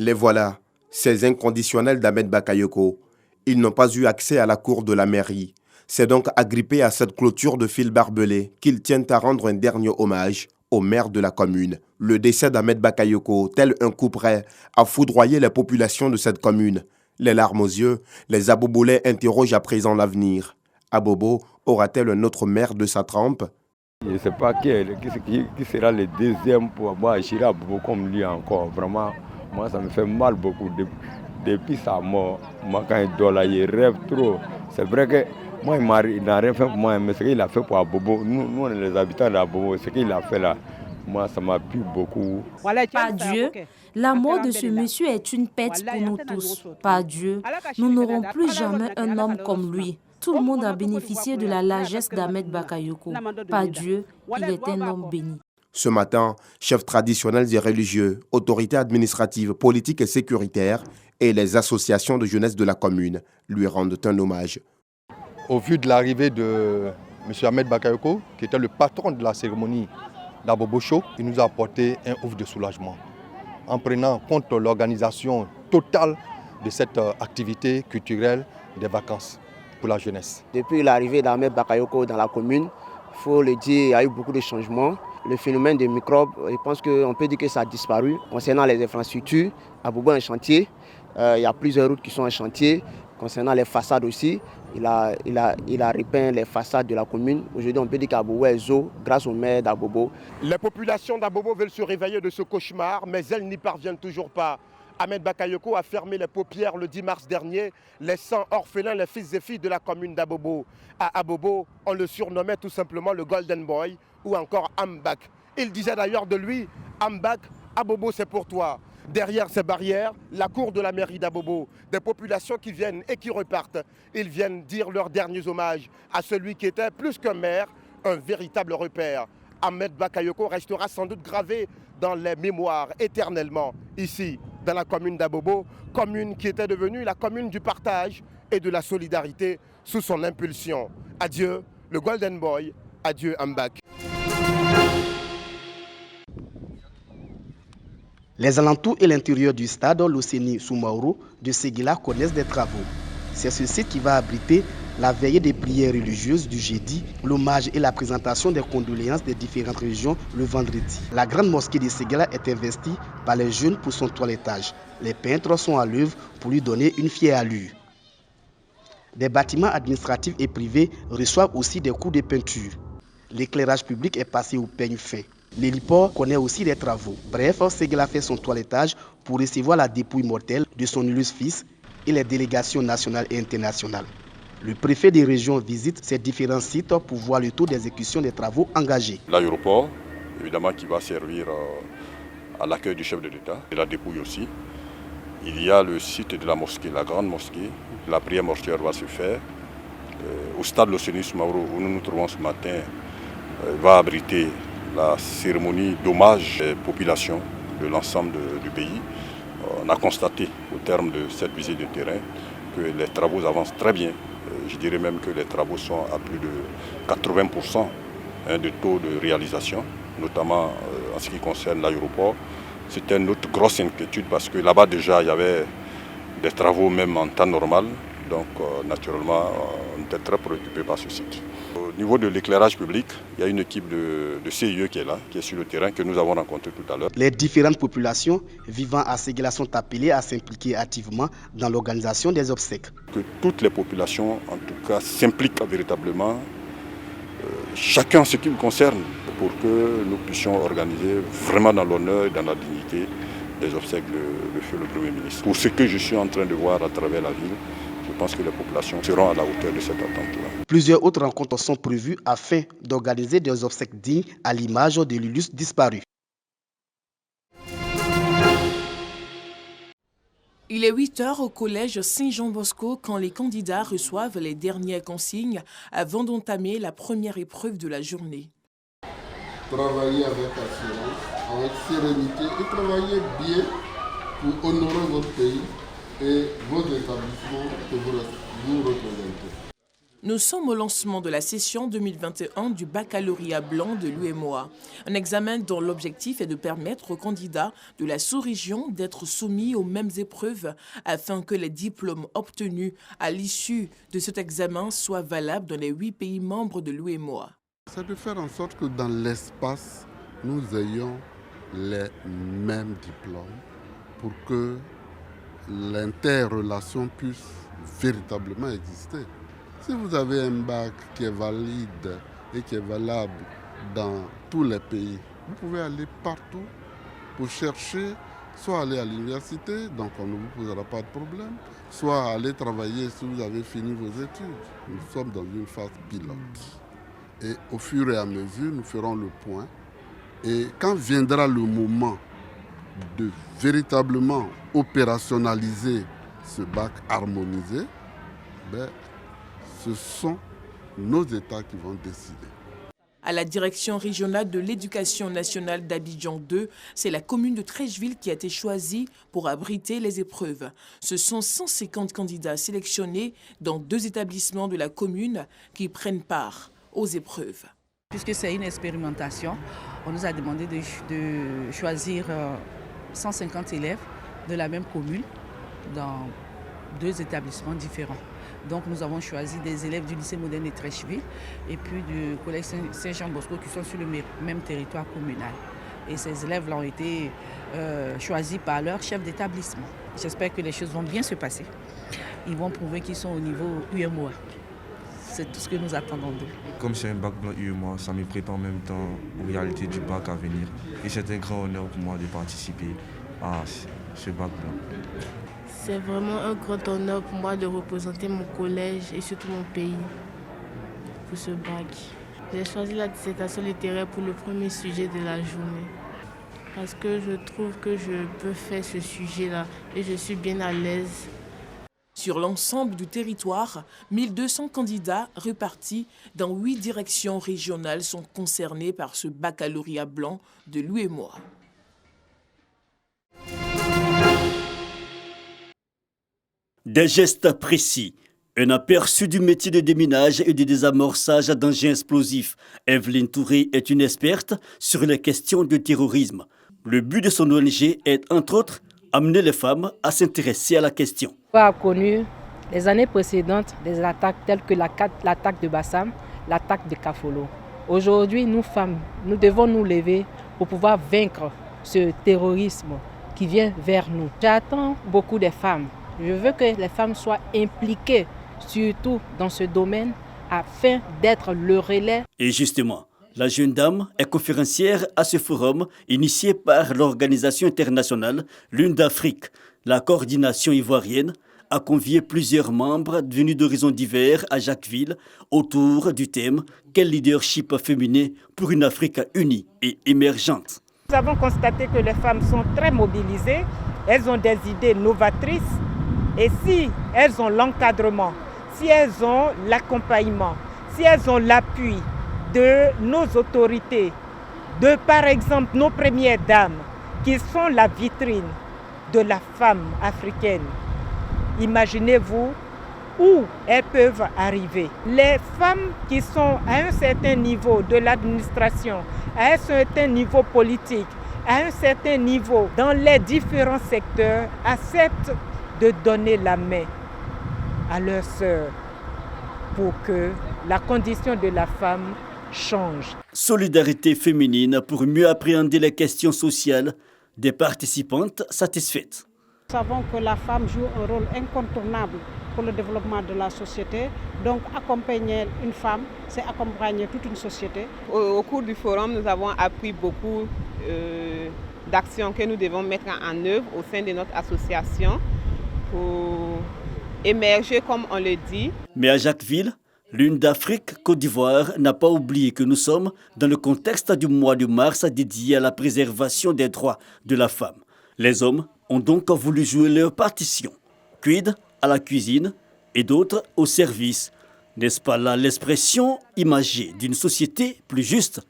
Les voilà, ces inconditionnels d'Ahmed Bakayoko. Ils n'ont pas eu accès à la cour de la mairie. C'est donc agrippé à cette clôture de fil barbelé qu'ils tiennent à rendre un dernier hommage au maire de la commune. Le décès d'Ahmed Bakayoko, tel un coup près, a foudroyé les populations de cette commune. Les larmes aux yeux, les Abobolais interrogent à présent l'avenir. Abobo aura-t-elle un autre maire de sa trempe? Je ne sais pas qui sera le deuxième pour moi agir à Abobo comme lui encore. Vraiment, moi ça me fait mal beaucoup. Depuis sa mort, moi quand il dort là, il rêve trop. C'est vrai que moi il n'a rien fait pour moi, mais ce qu'il a fait pour Abobo, nous on est les habitants d'Abobo, ce qu'il a fait là, moi ça m'a plu beaucoup. Par Dieu, la mort de ce monsieur est une perte pour nous tous. Par Dieu, nous n'aurons plus jamais un homme comme lui. Tout le monde a bénéficié de la largesse d'Ahmed Bakayoko. Par Dieu, il est un homme béni. Ce matin, chefs traditionnels et religieux, autorités administratives, politiques et sécuritaires et les associations de jeunesse de la commune lui rendent un hommage. Au vu de l'arrivée de M. Ahmed Bakayoko, qui était le patron de la cérémonie d'Abobo Show, il nous a apporté un ouf de soulagement en prenant en compte l'organisation totale de cette activité culturelle des vacances pour la jeunesse. Depuis l'arrivée d'Ahmed Bakayoko dans la commune, il faut le dire, il y a eu beaucoup de changements. Le phénomène des microbes, je pense qu'on peut dire que ça a disparu. Concernant les infrastructures, Abobo est un chantier. Il y a plusieurs routes qui sont en chantier. Concernant les façades aussi, il a repeint les façades de la commune. Aujourd'hui, on peut dire qu'Abobo est zo grâce au maire d'Abobo. Les populations d'Abobo veulent se réveiller de ce cauchemar, mais elles n'y parviennent toujours pas. Ahmed Bakayoko a fermé les paupières le 10 mars dernier, laissant orphelins les fils et filles de la commune d'Abobo. À Abobo, on le surnommait tout simplement le Golden Boy ou encore Ambak. Il disait d'ailleurs de lui, Ambak, Abobo c'est pour toi. Derrière ces barrières, la cour de la mairie d'Abobo, des populations qui viennent et qui repartent. Ils viennent dire leurs derniers hommages à celui qui était plus qu'un maire, un véritable repère. Ahmed Bakayoko restera sans doute gravé dans les mémoires éternellement ici, dans la commune d'Abobo, commune qui était devenue la commune du partage et de la solidarité sous son impulsion. Adieu le Golden Boy, adieu Ambak. Les alentours et l'intérieur du stade Losséni Soumaoro de Séguila connaissent des travaux. C'est ce site qui va abriter la veillée des prières religieuses du jeudi, l'hommage et la présentation des condoléances des différentes régions le vendredi. La grande mosquée de Séguila est investie par les jeunes pour son toilettage. Les peintres sont à l'œuvre pour lui donner une fière allure. Des bâtiments administratifs et privés reçoivent aussi des coups de peinture. L'éclairage public est passé au peigne fin. L'héliport connaît aussi des travaux. Bref, Séguila fait son toilettage pour recevoir la dépouille mortelle de son illustre fils et les délégations nationales et internationales. Le préfet des régions visite ces différents sites pour voir le taux d'exécution des travaux engagés. L'aéroport, évidemment, qui va servir à l'accueil du chef de l'État, et la dépouille aussi. Il y a le site de la mosquée, la grande mosquée. La prière mortuaire va se faire. Au stade Losséni Soumaoro, où nous nous trouvons ce matin, va abriter la cérémonie d'hommage des populations de l'ensemble du pays. On a constaté au terme de cette visite de terrain que les travaux avancent très bien. Je dirais même que les travaux sont à plus de 80% de taux de réalisation, notamment en ce qui concerne l'aéroport. C'était notre grosse inquiétude parce que là-bas déjà il y avait des travaux même en temps normal. Donc naturellement on était très préoccupés par ce site. Au niveau de l'éclairage public, il y a une équipe de CIE qui est là, qui est sur le terrain, que nous avons rencontré tout à l'heure. Les différentes populations vivant à Séguila sont appelées à s'impliquer activement dans l'organisation des obsèques. Que toutes les populations, en tout cas, s'impliquent véritablement, chacun ce qui le concerne, pour que nous puissions organiser vraiment dans l'honneur et dans la dignité des obsèques de feu le Premier ministre. Pour ce que je suis en train de voir à travers la ville, je pense que les populations seront à la hauteur de cette attente-là. Plusieurs autres rencontres sont prévues afin d'organiser des obsèques dignes à l'image de l'illustre disparu. Il est 8h au collège Saint-Jean-Bosco quand les candidats reçoivent les dernières consignes avant d'entamer la première épreuve de la journée. Travaillez avec assurance, avec sérénité et travaillez bien pour honorer votre pays et vos établissements que vous représentez. Nous sommes au lancement de la session 2021 du baccalauréat blanc de l'UEMOA. Un examen dont l'objectif est de permettre aux candidats de la sous-région d'être soumis aux mêmes épreuves afin que les diplômes obtenus à l'issue de cet examen soient valables dans les 8 pays membres de l'UEMOA. C'est de faire en sorte que dans l'espace, nous ayons les mêmes diplômes pour que l'interrelation puisse véritablement exister. Si vous avez un bac qui est valide et qui est valable dans tous les pays, vous pouvez aller partout pour chercher, soit aller à l'université, donc on ne vous posera pas de problème, soit aller travailler si vous avez fini vos études. Nous sommes dans une phase pilote. Et au fur et à mesure, nous ferons le point. Et quand viendra le moment de véritablement opérationnaliser ce bac harmonisé, ce sont nos États qui vont décider. À la direction régionale de l'éducation nationale d'Abidjan 2, c'est la commune de Treichville qui a été choisie pour abriter les épreuves. Ce sont 150 candidats sélectionnés dans 2 établissements de la commune qui prennent part aux épreuves. Puisque c'est une expérimentation, on nous a demandé de choisir 150 élèves de la même commune dans 2 établissements différents. Donc nous avons choisi des élèves du lycée moderne de Treichville et puis du collège Saint-Jean-Bosco qui sont sur le même territoire communal. Et ces élèves-là ont été choisis par leur chef d'établissement. J'espère que les choses vont bien se passer. Ils vont prouver qu'ils sont au niveau UEMOA. C'est tout ce que nous attendons d'eux. Comme c'est un bac blanc UEMOA, ça me prépare en même temps aux réalités du bac à venir. Et c'est un grand honneur pour moi de participer à ce bac blanc. C'est vraiment un grand honneur pour moi de représenter mon collège et surtout mon pays pour ce bac. J'ai choisi la dissertation littéraire pour le premier sujet de la journée parce que je trouve que je peux faire ce sujet-là et je suis bien à l'aise. Sur l'ensemble du territoire, 1200 candidats répartis dans 8 directions régionales sont concernés par ce baccalauréat blanc de l'UEMOA. Des gestes précis, un aperçu du métier de déminage et de désamorçage d'engins explosifs. Evelyne Touré est une experte sur les questions de terrorisme. Le but de son ONG est, entre autres, amener les femmes à s'intéresser à la question. On a connu les années précédentes des attaques telles que l'attaque de Bassam, l'attaque de Kafolo. Aujourd'hui, nous femmes, nous devons nous lever pour pouvoir vaincre ce terrorisme qui vient vers nous. J'attends beaucoup des femmes. Je veux que les femmes soient impliquées, surtout dans ce domaine, afin d'être le relais. Et justement, la jeune dame est conférencière à ce forum initié par l'organisation internationale Lune d'Afrique. La coordination ivoirienne a convié plusieurs membres venus d'horizons divers à Jacquesville autour du thème « Quel leadership féminin pour une Afrique unie et émergente ?» Nous avons constaté que les femmes sont très mobilisées, elles ont des idées novatrices et si elles ont l'encadrement, si elles ont l'accompagnement, si elles ont l'appui de nos autorités, de par exemple nos premières dames qui sont la vitrine de la femme africaine, imaginez-vous où elles peuvent arriver. Les femmes qui sont à un certain niveau de l'administration, à un certain niveau politique, à un certain niveau dans les différents secteurs, acceptent de donner la main à leurs sœurs pour que la condition de la femme change. Solidarité féminine pour mieux appréhender les questions sociales des participantes satisfaites. Nous savons que la femme joue un rôle incontournable pour le développement de la société. Donc accompagner une femme, c'est accompagner toute une société. Au cours du forum, nous avons appris beaucoup d'actions que nous devons mettre en œuvre au sein de notre association pour émerger, comme on le dit. Mais à Jacquesville, Lune d'Afrique Côte d'Ivoire n'a pas oublié que nous sommes dans le contexte du mois de mars dédié à la préservation des droits de la femme. Les hommes ont donc voulu jouer leur partition. Quid à la cuisine et d'autres au service. N'est-ce pas là l'expression imagée d'une société plus juste ?